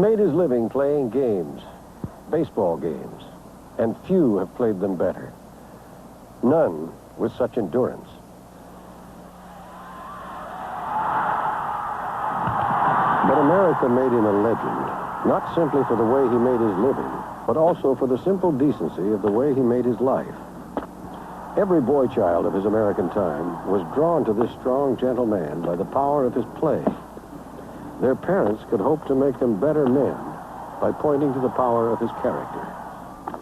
made his living playing games, baseball games, and few have played them better. None with such endurance. But America made him a legend, not simply for the way he made his living, but also for the simple decency of the way he made his life. Every boy child of his American time was drawn to this strong, gentle man by the power of his play. Their parents could hope to make them better men by pointing to the power of his character.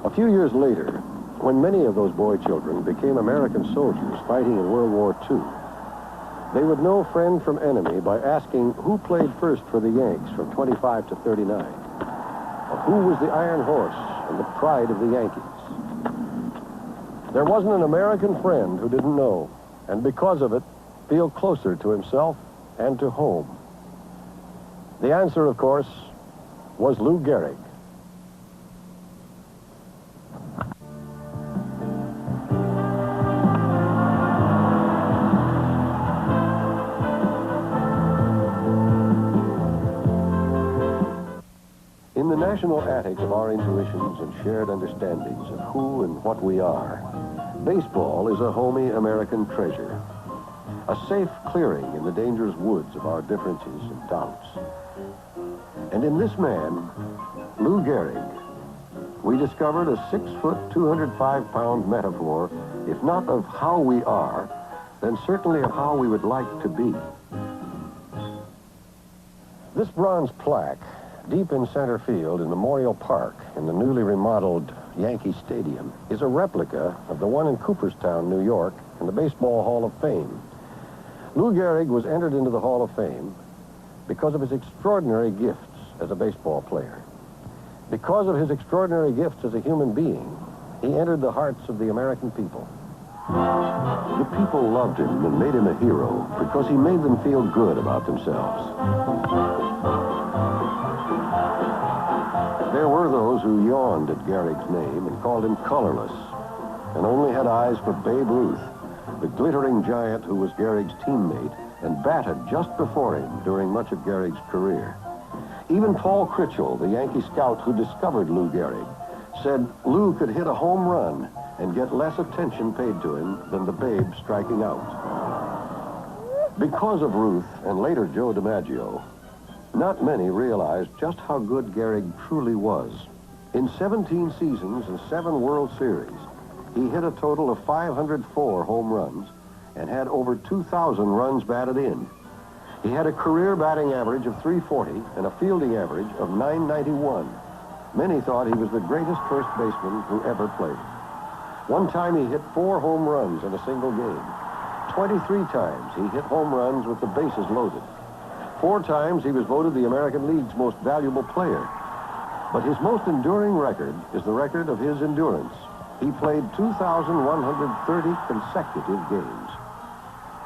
A few years later, when many of those boy children became American soldiers fighting in World War II, they would know friend from enemy by asking who played first for the Yanks from 25 to 39, or who was the Iron Horse and the pride of the Yankees. There wasn't an American friend who didn't know, and because of it, feel closer to himself and to home. The answer, of course, was Lou Gehrig. In the national attic of our intuitions and shared understandings of who and what we are, baseball is a homey American treasure, a safe clearing in the dangerous woods of our differences and doubts. And in this man, Lou Gehrig, we discovered a 6-foot, 205-pound metaphor, if not of how we are, then certainly of how we would like to be. This bronze plaque, deep in center field in Memorial Park in the newly remodeled Yankee Stadium, is a replica of the one in Cooperstown, New York, in the Baseball Hall of Fame. Lou Gehrig was entered into the Hall of Fame because of his extraordinary gifts as a baseball player. Because of his extraordinary gifts as a human being, he entered the hearts of the American people. The people loved him and made him a hero because he made them feel good about themselves. There were those who yawned at Gehrig's name and called him colorless and only had eyes for Babe Ruth, the glittering giant who was Gehrig's teammate and batted just before him during much of Gehrig's career. Even Paul Twitchell, the Yankee scout who discovered Lou Gehrig, said Lou could hit a home run and get less attention paid to him than the Babe striking out. Because of Ruth and later Joe DiMaggio, not many realized just how good Gehrig truly was. In 17 seasons and 7 World Series, he hit a total of 504 home runs and had over 2,000 runs batted in. He had a career batting average of .340 and a fielding average of .991. Many thought he was the greatest first baseman who ever played. One time he hit 4 home runs in a single game. 23 times he hit home runs with the bases loaded. 4 times he was voted the American League's most valuable player. But his most enduring record is the record of his endurance. He played 2,130 consecutive games.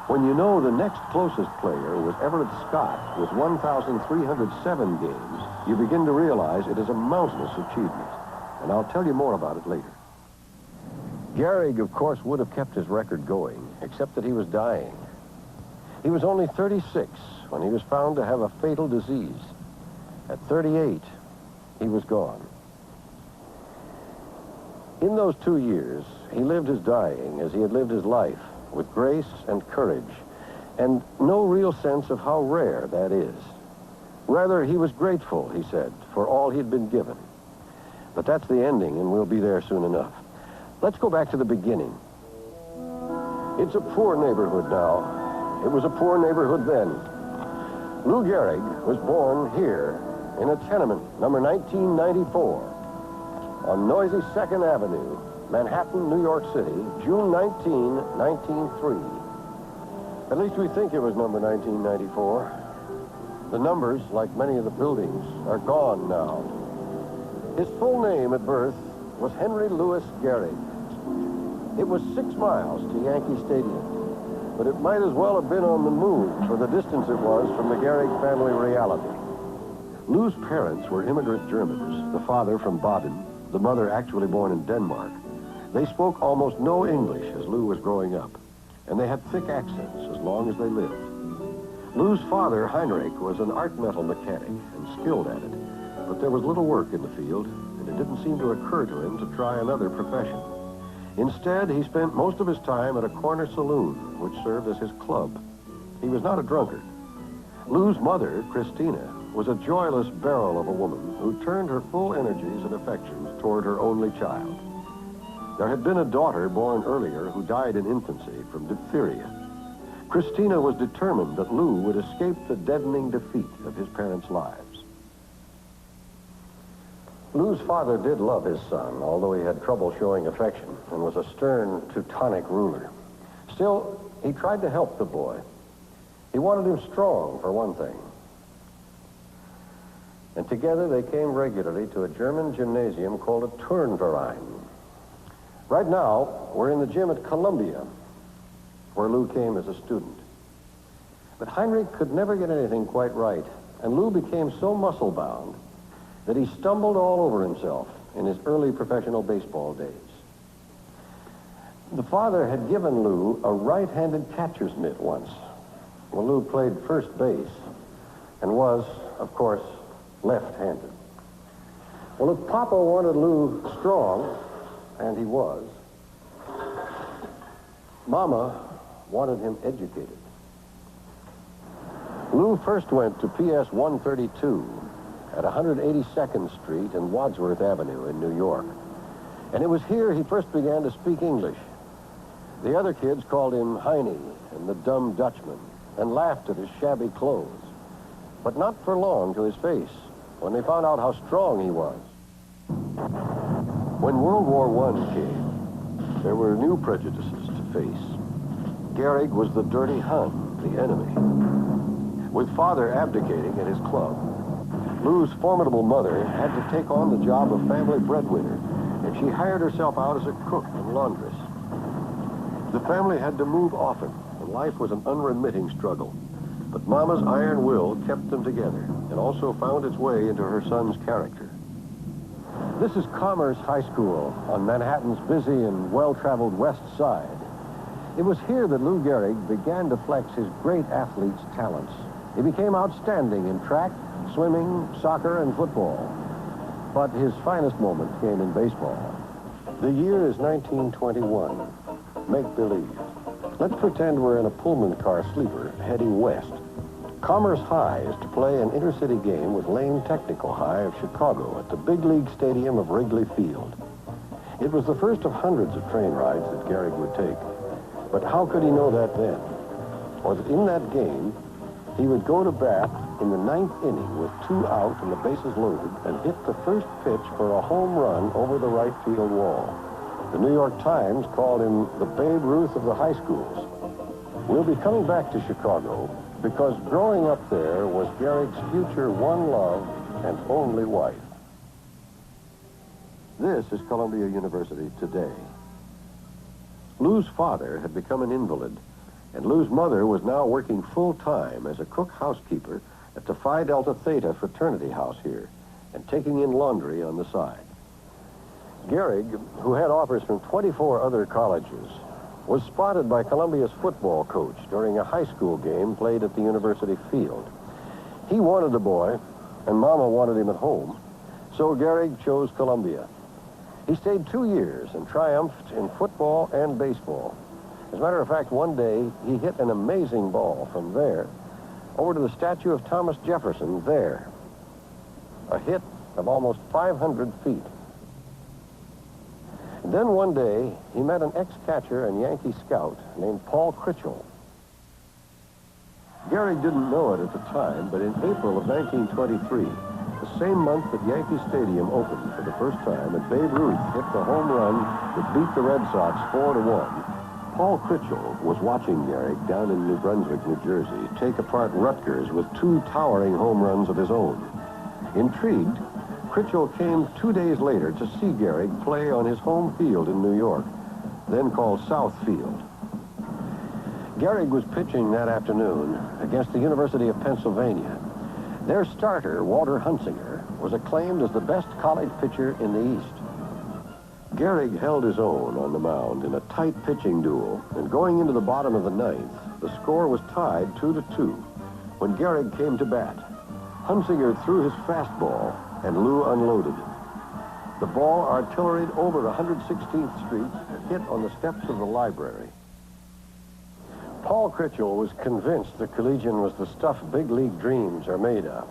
When you know the next closest player was Everett Scott with 1,307 games, you begin to realize it is a mountainous achievement. And I'll tell you more about it later. Gehrig, of course, would have kept his record going, except that he was dying. He was only 36 when he was found to have a fatal disease. At 38, he was gone. In those 2 years, he lived his dying as he had lived his life, with grace and courage, and no real sense of how rare that is. Rather, he was grateful, he said, for all he'd been given. But that's the ending, and we'll be there soon enough. Let's go back to the beginning. It's a poor neighborhood now. It was a poor neighborhood then. Lou Gehrig was born here in a tenement, number 1994, on noisy 2nd Avenue, Manhattan, New York City, June 19, 1903. At least we think it was number 1994. The numbers, like many of the buildings, are gone now. His full name at birth was Henry Louis Gehrig. It was 6 miles to Yankee Stadium, but it might as well have been on the moon for the distance it was from the Gehrig family reality. Lou's parents were immigrant Germans, the father from Baden, the mother actually born in Denmark. They spoke almost no English as Lou was growing up, and they had thick accents as long as they lived. Lou's father, Heinrich, was an art metal mechanic and skilled at it, But there was little work in the field, and it didn't seem to occur to him to try another profession. Instead, he spent most of his time at a corner saloon, which served as his club. He was not a drunkard. Lou's mother, Christina, was a joyless barrel of a woman who turned her full energies and affections toward her only child. There had been a daughter born earlier who died in infancy from diphtheria. Christina was determined that Lou would escape the deadening defeat of his parents' lives. Lou's father did love his son, although he had trouble showing affection and was a stern Teutonic ruler. Still, he tried to help the boy. He wanted him strong, for one thing. And together they came regularly to a German gymnasium called a Turnverein. Right now, we're in the gym at Columbia, where Lou came as a student. But Heinrich could never get anything quite right, and Lou became so muscle-bound that he stumbled all over himself in his early professional baseball days. The father had given Lou a right-handed catcher's mitt once. Well, Lou played first base and was, of course, left-handed. Well, if Papa wanted Lou strong, and he was, Mama wanted him educated. Lou first went to PS 132 at 182nd Street and Wadsworth Avenue in New York. And it was here he first began to speak English. The other kids called him Heine and the Dumb Dutchman and laughed at his shabby clothes. But not for long to his face, when they found out how strong he was. When World War I came, there were new prejudices to face. Gehrig was the dirty Hun, the enemy. With father abdicating at his club, Lou's formidable mother had to take on the job of family breadwinner, and she hired herself out as a cook and laundress. The family had to move often, and life was an unremitting struggle. But Mama's iron will kept them together, and also found its way into her son's character. This is Commerce High School on Manhattan's busy and well-traveled west side. It was here that Lou Gehrig began to flex his great athlete's talents. He became outstanding in track, swimming, soccer, and football. But his finest moment came in baseball. The year is 1921. Make believe. Let's pretend we're in a Pullman car sleeper heading west. Commerce High is to play an intercity game with Lane Technical High of Chicago at the big league stadium of Wrigley Field. It was the first of hundreds of train rides that Gehrig would take. But how could he know that then? Or that in that game, he would go to bat in the 9th inning with 2 out and the bases loaded and hit the first pitch for a home run over the right field wall. The New York Times called him the Babe Ruth of the high schools. We'll be coming back to Chicago because growing up there was Gehrig's future one love and only wife. This is Columbia University today. Lou's father had become an invalid, and Lou's mother was now working full-time as a cook housekeeper at the Phi Delta Theta fraternity house here and taking in laundry on the side. Gehrig, who had offers from 24 other colleges, was spotted by Columbia's football coach during a high school game played at the university field. He wanted the boy, and Mama wanted him at home, so Gehrig chose Columbia. He stayed 2 years and triumphed in football and baseball. As a matter of fact, one day, he hit an amazing ball from there over to the statue of Thomas Jefferson there. A hit of almost 500 feet. And then one day, he met an ex-catcher and Yankee scout named Paul Twitchell. Gehrig didn't know it at the time, but in April of 1923, the same month that Yankee Stadium opened for the first time, and Babe Ruth hit the home run that beat the Red Sox 4-1, Paul Twitchell was watching Gehrig down in New Brunswick, New Jersey, take apart Rutgers with 2 towering home runs of his own. Intrigued, Twitchell came 2 days later to see Gehrig play on his home field in New York, then called South Field. Gehrig was pitching that afternoon against the University of Pennsylvania. Their starter, Walter Hunsinger, was acclaimed as the best college pitcher in the East. Gehrig held his own on the mound in a tight pitching duel, and going into the bottom of the 9th, the score was tied 2-2 when Gehrig came to bat. Hunsinger threw his fastball, and Lou unloaded it. The ball artilleried over 116th Street and hit on the steps of the library. Paul Twitchell was convinced the collegian was the stuff big league dreams are made of.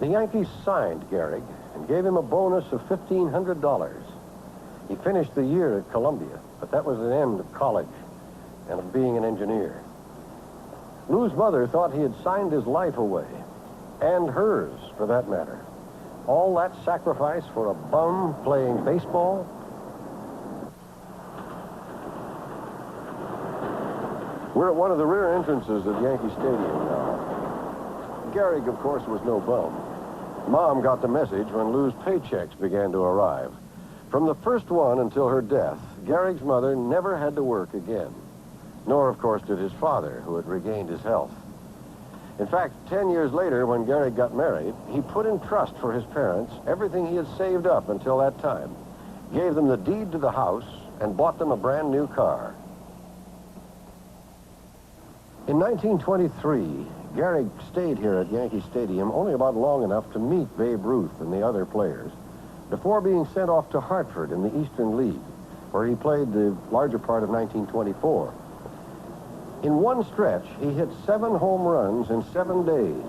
The Yankees signed Gehrig and gave him a bonus of $1,500. He finished the year at Columbia, but that was the end of college and of being an engineer. Lou's mother thought he had signed his life away, and hers, for that matter. All that sacrifice for a bum playing baseball? We're at one of the rear entrances of Yankee Stadium now. Gehrig, of course, was no bum. Mom got the message when Lou's paychecks began to arrive. From the first one until her death, Gehrig's mother never had to work again. Nor, of course, did his father, who had regained his health. In fact, 10 years later, when Gehrig got married, he put in trust for his parents everything he had saved up until that time, gave them the deed to the house, and bought them a brand new car. In 1923, Gehrig stayed here at Yankee Stadium only about long enough to meet Babe Ruth and the other players before being sent off to Hartford in the Eastern League, where he played the larger part of 1924. In one stretch, he hit 7 home runs in 7 days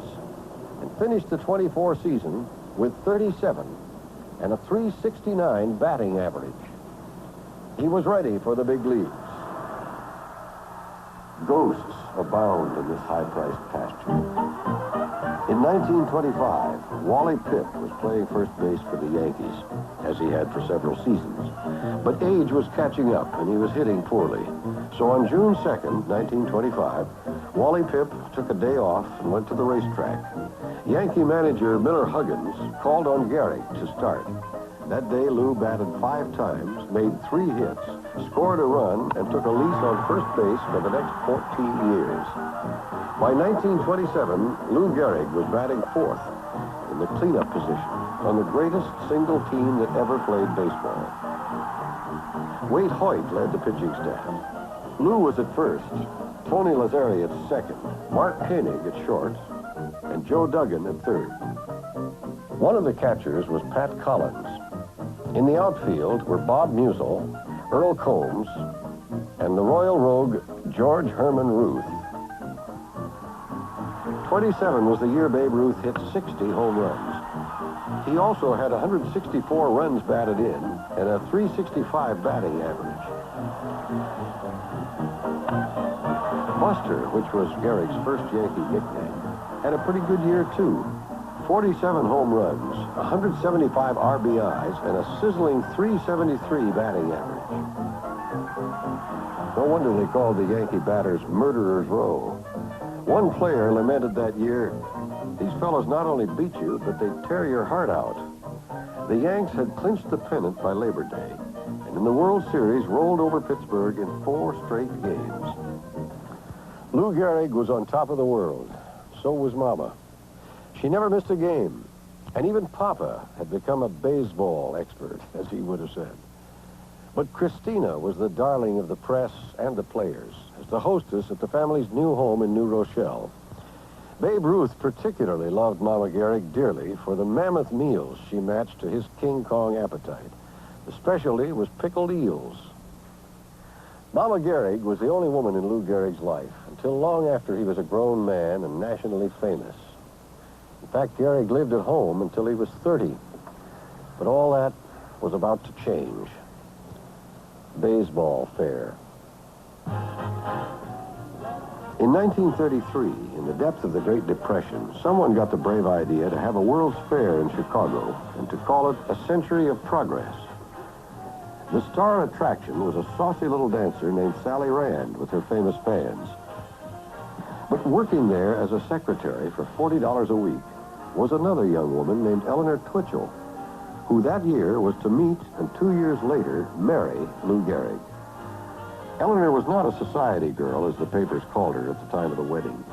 and finished the 24 season with 37 and a .369 batting average. He was ready for the big leagues. Ghosts abound in this high-priced pasture. In 1925, Wally Pipp was playing first base for the Yankees, as he had for several seasons. But age was catching up, and he was hitting poorly. So on June 2nd, 1925, Wally Pipp took a day off and went to the racetrack. Yankee manager Miller Huggins called on Gehrig to start. That day, Lou batted 5 times, made 3 hits, scored a run, and took a lease on first base for the next 14 years. By 1927, Lou Gehrig was batting 4th in the cleanup position on the greatest single team that ever played baseball. Wade Hoyt led the pitching staff. Lou was at first, Tony Lazzari at second, Mark Koenig at short, and Joe Duggan at third. One of the catchers was Pat Collins. In the outfield were Bob Musial, Earl Combs, and the Royal Rogue George Herman Ruth. 27 was the year Babe Ruth hit 60 home runs. He also had 164 runs batted in and a .365 batting average. Buster, which was Gehrig's first Yankee nickname, had a pretty good year, too. 47 home runs, 175 RBIs, and a sizzling .373 batting average. No wonder they called the Yankee batters Murderer's Row. One player lamented that year, "These fellows not only beat you, but they tear your heart out." The Yanks had clinched the pennant by Labor Day, and in the World Series rolled over Pittsburgh in 4 straight games. Lou Gehrig was on top of the world. So was Mama. She never missed a game, and even Papa had become a baseball expert, as he would have said. But Christina was the darling of the press and the players, as the hostess at the family's new home in New Rochelle. Babe Ruth particularly loved Mama Gehrig dearly for the mammoth meals she matched to his King Kong appetite. The specialty was pickled eels. Mama Gehrig was the only woman in Lou Gehrig's life until long after he was a grown man and nationally famous. In fact, Gehrig lived at home until he was 30. But all that was about to change. Baseball fair. In 1933, in the depth of the Great Depression, someone got the brave idea to have a World's Fair in Chicago and to call it a Century of Progress. The star attraction was a saucy little dancer named Sally Rand with her famous fans. But working there as a secretary for $40 a week was another young woman named Eleanor Twitchell, who that year was to meet and 2 years later marry Lou Gehrig. Eleanor was not a society girl, as the papers called her at the time of the wedding,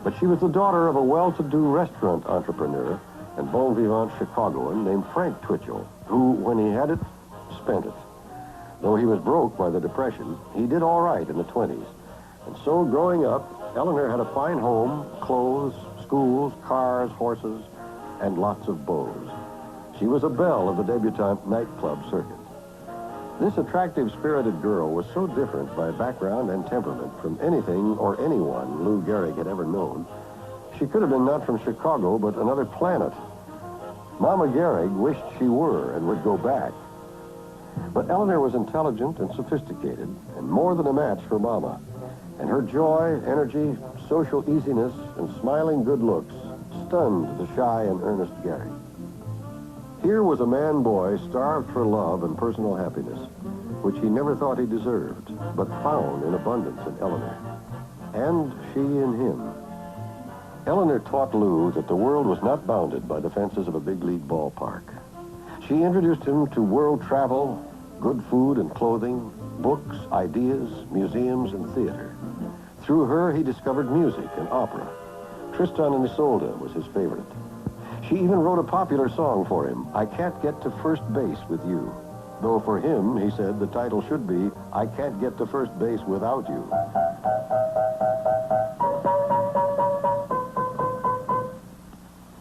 but she was the daughter of a well-to-do restaurant entrepreneur and bon vivant Chicagoan named Frank Twitchell, who, when he had it, spent it. Though he was broke by the Depression, he did all right in the 20s. And so, growing up, Eleanor had a fine home, clothes, schools, cars, horses, and lots of beaux. She was a belle of the debutante nightclub circuit. This attractive, spirited girl was so different by background and temperament from anything or anyone Lou Gehrig had ever known. She could have been not from Chicago, but another planet. Mama Gehrig wished she were and would go back. But Eleanor was intelligent and sophisticated, and more than a match for Mama. And her joy, energy, social easiness, and smiling good looks stunned the shy and earnest Gehrig. Here was a man-boy starved for love and personal happiness, which he never thought he deserved, but found in abundance in Eleanor. And she in him. Eleanor taught Lou that the world was not bounded by the fences of a big league ballpark. She introduced him to world travel, good food and clothing, books, ideas, museums, and theater. Through her, he discovered music and opera. Tristan and Isolde was his favorite. She even wrote a popular song for him, I Can't Get to First Base with You. Though for him, he said, the title should be, I Can't Get to First Base Without You.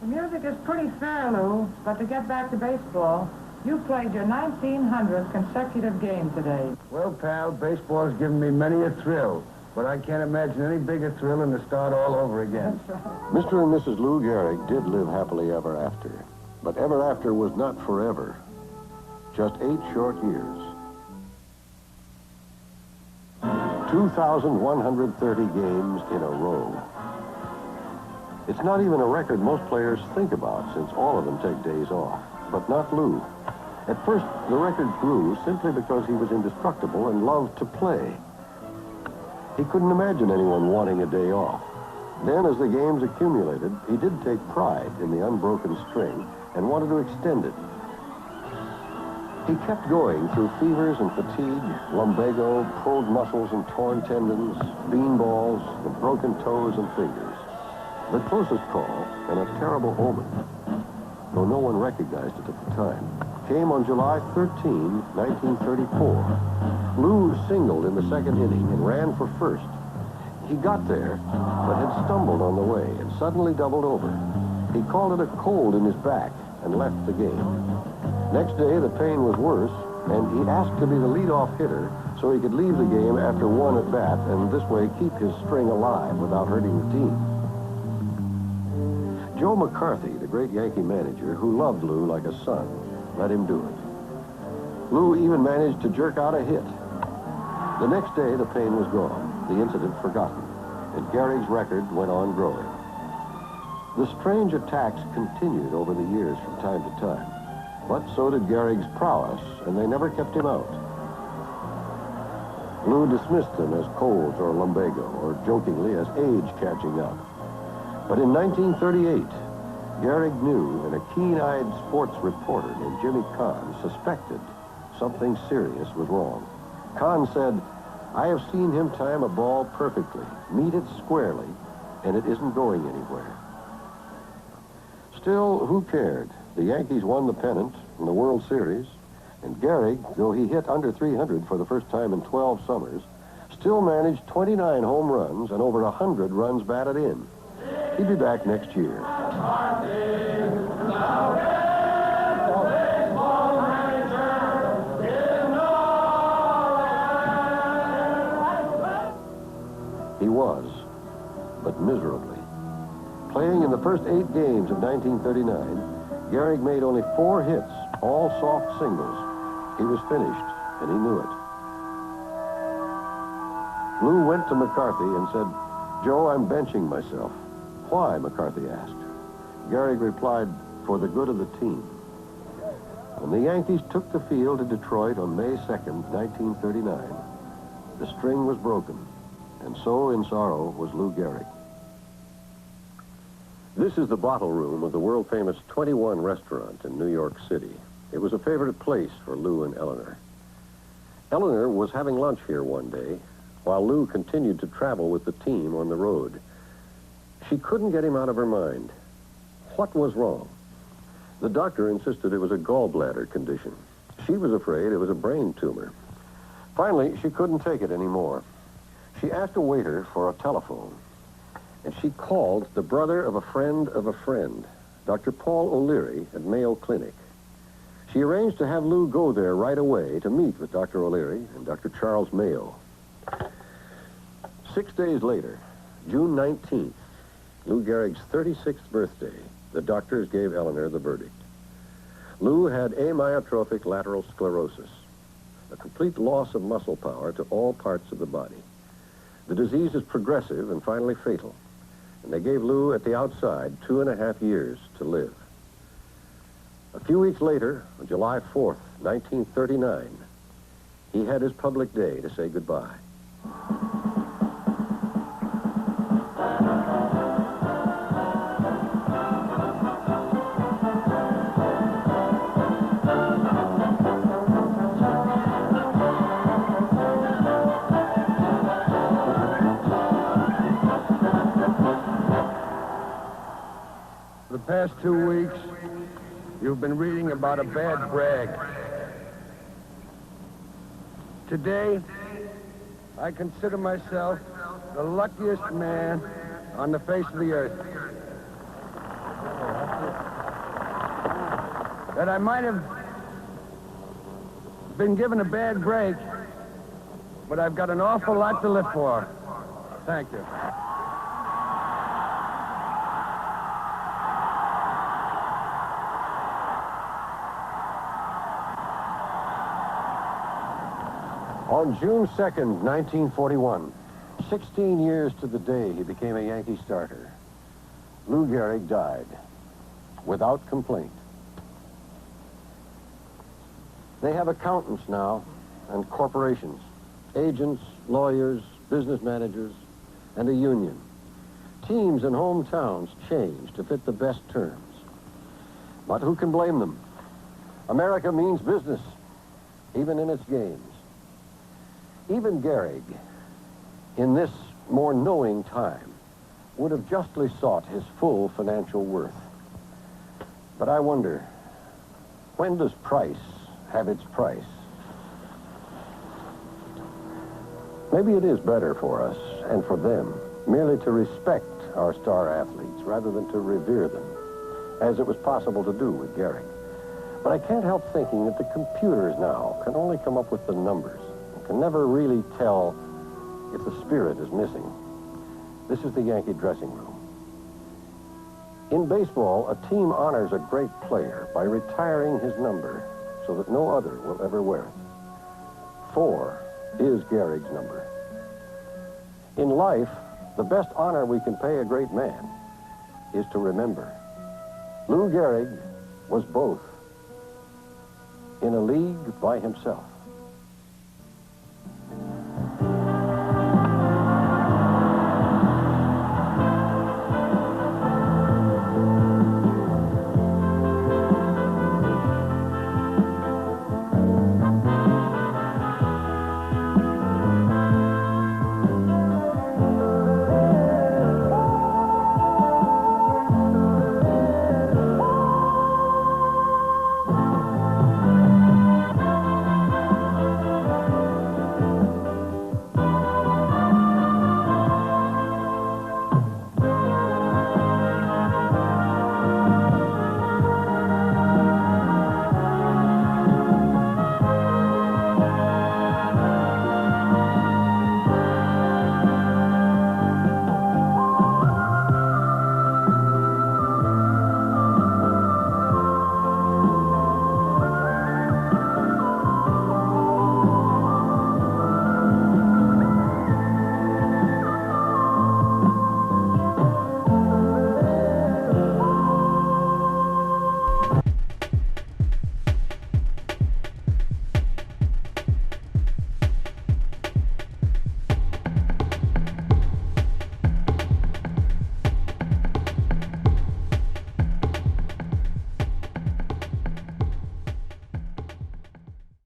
The music is pretty fair, Lou, but to get back to baseball, you played your 1900th consecutive game today. Well, pal, baseball's given me many a thrill, but I can't imagine any bigger thrill than to start all over again. Mr. and Mrs. Lou Gehrig did live happily ever after, but ever after was not forever. Just 8 short years. 2,130 games in a row. It's not even a record most players think about, since all of them take days off, but not Lou. At first, the record grew simply because he was indestructible and loved to play. He couldn't imagine anyone wanting a day off. Then, as the games accumulated, he did take pride in the unbroken string and wanted to extend it. He kept going through fevers and fatigue, lumbago, pulled muscles and torn tendons, beanballs, the broken toes and fingers. The closest call, and a terrible omen, though no one recognized it at the time, came on July 13, 1934. Lou singled in the second inning and ran for first. He got there, but had stumbled on the way and suddenly doubled over. He called it a cold in his back and left the game. Next day, the pain was worse, and he asked to be the leadoff hitter so he could leave the game after one at bat and this way keep his string alive without hurting the team. Joe McCarthy, the great Yankee manager who loved Lou like a son, let him do it. Lou even managed to jerk out a hit. The next day, the pain was gone, the incident forgotten, and Gehrig's record went on growing. The strange attacks continued over the years from time to time, but so did Gehrig's prowess, and they never kept him out. Lou dismissed them as colds or lumbago, or jokingly as age catching up. But in 1938, Gehrig knew, and a keen-eyed sports reporter named Jimmy Kahn suspected something serious was wrong. Kahn said, I have seen him time a ball perfectly, meet it squarely, and it isn't going anywhere. Still, who cared? The Yankees won the pennant in the World Series, and Gehrig, though he hit under 300 for the first time in 12 summers, still managed 29 home runs and over 100 runs batted in. He'd be back next year. He was, but miserably. Playing in the first 8 games of 1939, Gehrig made only 4 hits, all soft singles. He was finished, and he knew it. Lou went to McCarthy and said, Joe, I'm benching myself. Why, McCarthy asked. Gehrig replied, for the good of the team. When the Yankees took the field in Detroit on May 2nd, 1939, the string was broken, and so in sorrow was Lou Gehrig. This is the bottle room of the world-famous 21 restaurant in New York City. It was a favorite place for Lou and Eleanor. Eleanor was having lunch here one day, while Lou continued to travel with the team on the road. She couldn't get him out of her mind. What was wrong? The doctor insisted it was a gallbladder condition. She was afraid it was a brain tumor. Finally, she couldn't take it anymore. She asked a waiter for a telephone, and she called the brother of a friend, Dr. Paul O'Leary at Mayo Clinic. She arranged to have Lou go there right away to meet with Dr. O'Leary and Dr. Charles Mayo. 6 days later, June 19th, Lou Gehrig's 36th birthday, the doctors gave Eleanor the verdict. Lou had amyotrophic lateral sclerosis, a complete loss of muscle power to all parts of the body. The disease is progressive and finally fatal, and they gave Lou at the outside 2.5 years to live. A few weeks later, on July 4th, 1939, he had his public day to say goodbye. The past 2 weeks, you've been reading about a bad brag. Today, I consider myself the luckiest man on the face of the earth. That I might have been given a bad break, but I've got an awful lot to live for. Thank you. On June 2nd, 1941, 16 years to the day he became a Yankee starter, Lou Gehrig died without complaint. They have accountants now and corporations, agents, lawyers, business managers, and a union. Teams and hometowns change to fit the best terms. But who can blame them? America means business, even in its games. Even Gehrig, in this more knowing time, would have justly sought his full financial worth. But I wonder, when does price have its price? Maybe it is better for us and for them merely to respect our star athletes rather than to revere them, as it was possible to do with Gehrig. But I can't help thinking that the computers now can only come up with the numbers, can never really tell if the spirit is missing. This is the Yankee dressing room. In baseball, a team honors a great player by retiring his number so that no other will ever wear it. 4 is Gehrig's number. In life, the best honor we can pay a great man is to remember. Lou Gehrig was both in a league by himself.